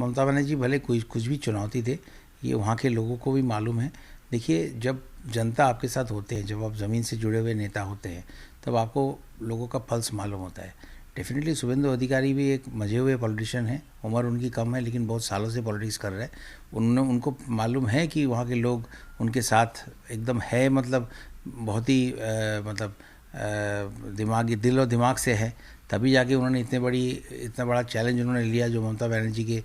ममता बनर्जी भले कुछ कुछ भी चुनौती थे, ये वहाँ के लोगों को भी मालूम है। देखिए, जब जनता आपके साथ होते हैं, जब आप ज़मीन से जुड़े हुए नेता होते हैं, तब आपको लोगों का पल्स मालूम होता है। डेफिनेटली शुभेंदु अधिकारी भी एक मजे हुए पॉलिटिशियन हैं, उम्र उनकी कम है लेकिन बहुत सालों से पॉलिटिक्स कर रहे हैं। उनको मालूम है कि वहाँ के लोग उनके साथ एकदम है, मतलब बहुत ही मतलब दिमागी, दिल और दिमाग से है। तभी जाके उन्होंने इतना बड़ा चैलेंज उन्होंने लिया, जो ममता बनर्जी के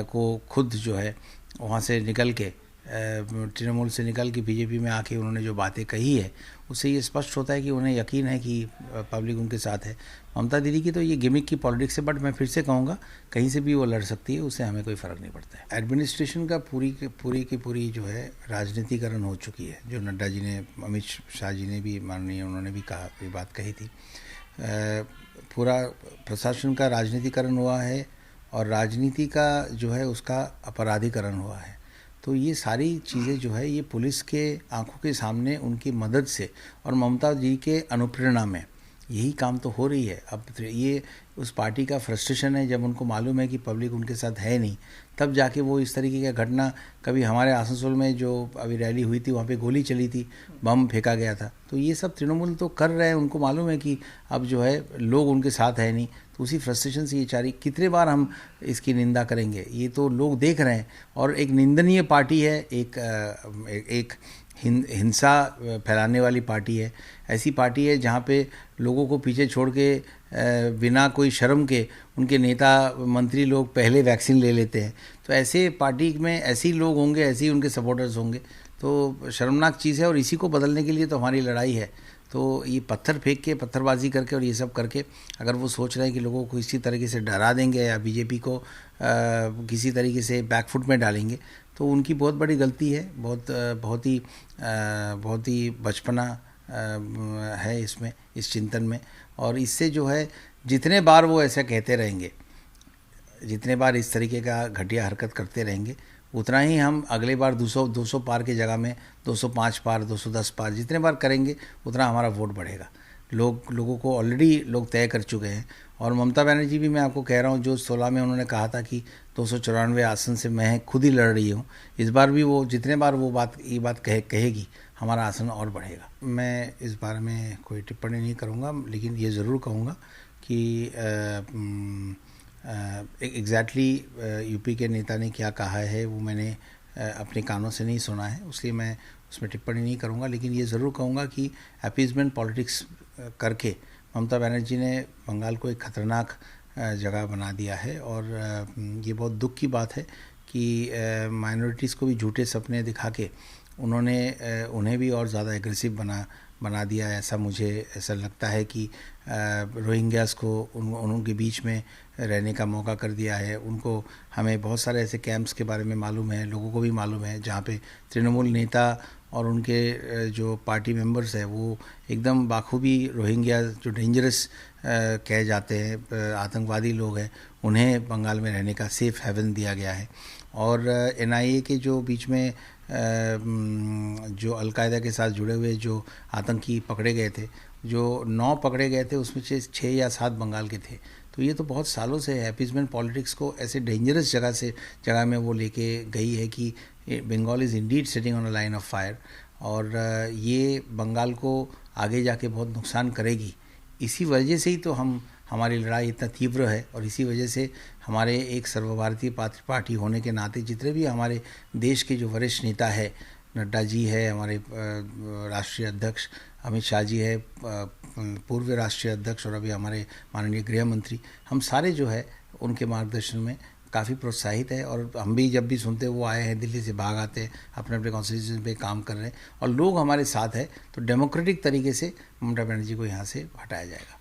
को खुद जो है वहाँ से निकल के, तृणमूल से निकल के बीजेपी में आके उन्होंने जो बातें कही है, उससे ये स्पष्ट होता है कि उन्हें यकीन है कि पब्लिक उनके साथ है। ममता दीदी की तो ये गिमिक की पॉलिटिक्स है, बट मैं फिर से कहूँगा कहीं से भी वो लड़ सकती है, उससे हमें कोई फ़र्क नहीं पड़ता है। एडमिनिस्ट्रेशन का पूरी की पूरी जो है राजनीतिकरण हो चुकी है, जो नड्डा जी ने, अमित शाह जी ने भी, माननीय उन्होंने भी कहा, ये बात कही थी। पूरा प्रशासन का राजनीतिकरण हुआ है और राजनीति का जो है उसका अपराधीकरण हुआ है। तो ये सारी चीज़ें जो है ये पुलिस के आंखों के सामने उनकी मदद से और ममता जी के अनुप्रेरणा में यही काम तो हो रही है। अब ये उस पार्टी का फ्रस्ट्रेशन है, जब उनको मालूम है कि पब्लिक उनके साथ है नहीं, तब जाके वो इस तरीके का घटना, कभी हमारे आसनसोल में जो अभी रैली हुई थी वहाँ पे गोली चली थी, बम फेंका गया था, तो ये सब तृणमूल तो कर रहे हैं। उनको मालूम है कि अब जो है लोग उनके साथ है नहीं, तो उसी फ्रस्ट्रेशन से ये चारी, कितने बार हम इसकी निंदा करेंगे, ये तो लोग देख रहे हैं। और एक निंदनीय पार्टी है, एक हिंसा फैलाने वाली पार्टी है, ऐसी पार्टी है जहाँ पे लोगों को पीछे छोड़ के बिना कोई शर्म के उनके नेता मंत्री लोग पहले वैक्सीन ले लेते हैं। तो ऐसे पार्टी में ऐसे ही लोग होंगे, ऐसे ही उनके सपोर्टर्स होंगे, तो शर्मनाक चीज़ है। और इसी को बदलने के लिए तो हमारी लड़ाई है। तो ये पत्थर फेंक के, पत्थरबाजी करके और ये सब करके, अगर वो सोच रहे हैं कि लोगों को इसी तरीके से डरा देंगे या बीजेपी को किसी तरीके से बैकफुट में डालेंगे, तो उनकी बहुत बड़ी गलती है। बहुत ही बचपना है इसमें, इस चिंतन में। और इससे जो है, जितने बार वो ऐसा कहते रहेंगे, जितने बार इस तरीके का घटिया हरकत करते रहेंगे, उतना ही हम अगले बार 200 पार की जगह में 205 पार, 210 पार, जितने बार करेंगे उतना हमारा वोट बढ़ेगा। लोगों को ऑलरेडी लोग तय कर चुके हैं। और ममता बनर्जी भी, मैं आपको कह रहा हूँ, जो 16 में उन्होंने कहा था कि 294 आसन से मैं खुद ही लड़ रही हूँ, इस बार भी वो जितने बार वो ये बात कहेगी, हमारा आसन और बढ़ेगा। मैं इस बारे में कोई टिप्पणी नहीं करूँगा, लेकिन ये ज़रूर कहूँगा कि एग्जैक्टली यूपी के नेता ने क्या कहा है वो मैंने अपने कानों से नहीं सुना है, इसलिए मैं उसमें टिप्पणी नहीं करूँगा। लेकिन ये ज़रूर कहूँगा कि अपीजमेंट पॉलिटिक्स करके ममता बनर्जी ने बंगाल को एक ख़तरनाक जगह बना दिया है। और ये बहुत दुख की बात है कि माइनॉरिटीज़ को भी झूठे सपने दिखा के उन्हें भी और ज़्यादा एग्रेसिव बना दिया है। ऐसा लगता है कि रोहिंग्यास को उनके बीच में रहने का मौका कर दिया है उनको। हमें बहुत सारे ऐसे कैंप्स के बारे में मालूम है, लोगों को भी मालूम है, जहाँ पे तृणमूल नेता और उनके जो पार्टी मेंबर्स हैं वो एकदम बाखूबी रोहिंग्या, जो डेंजरस कहे जाते हैं आतंकवादी लोग हैं, उन्हें बंगाल में रहने का सेफ हेवन दिया गया है। और एनआईए के जो बीच में जो अलकायदा के साथ जुड़े हुए जो आतंकी पकड़े गए थे, जो 9 पकड़े गए थे, उसमें से 6 या 7 बंगाल के थे। तो ये तो बहुत सालों से है। अपीजमेंट पॉलिटिक्स को ऐसे डेंजरस जगह में वो लेके गई है कि Bengal is indeed sitting on a line of fire. और ये बंगाल को आगे जाके बहुत नुकसान करेगी। इसी वजह से ही तो हमारी लड़ाई इतना तीव्र है। और इसी वजह से हमारे एक सर्वभारतीय पार्टी होने के नाते जितने भी हमारे देश के जो वरिष्ठ नेता है, नड्डा जी है, हमारे राष्ट्रीय अध्यक्ष अमित शाह जी है, पूर्व राष्ट्रीय अध्यक्ष और अभी हमारे माननीय गृह मंत्री, हम सारे जो है उनके मार्गदर्शन में काफ़ी प्रोत्साहित है। और हम भी जब भी सुनते वो आए हैं दिल्ली से भाग आते हैं, अपने अपने कॉन्स्टिट्यूशन पे काम कर रहे हैं और लोग हमारे साथ हैं, तो डेमोक्रेटिक तरीके से ममता बनर्जी को यहाँ से हटाया जाएगा।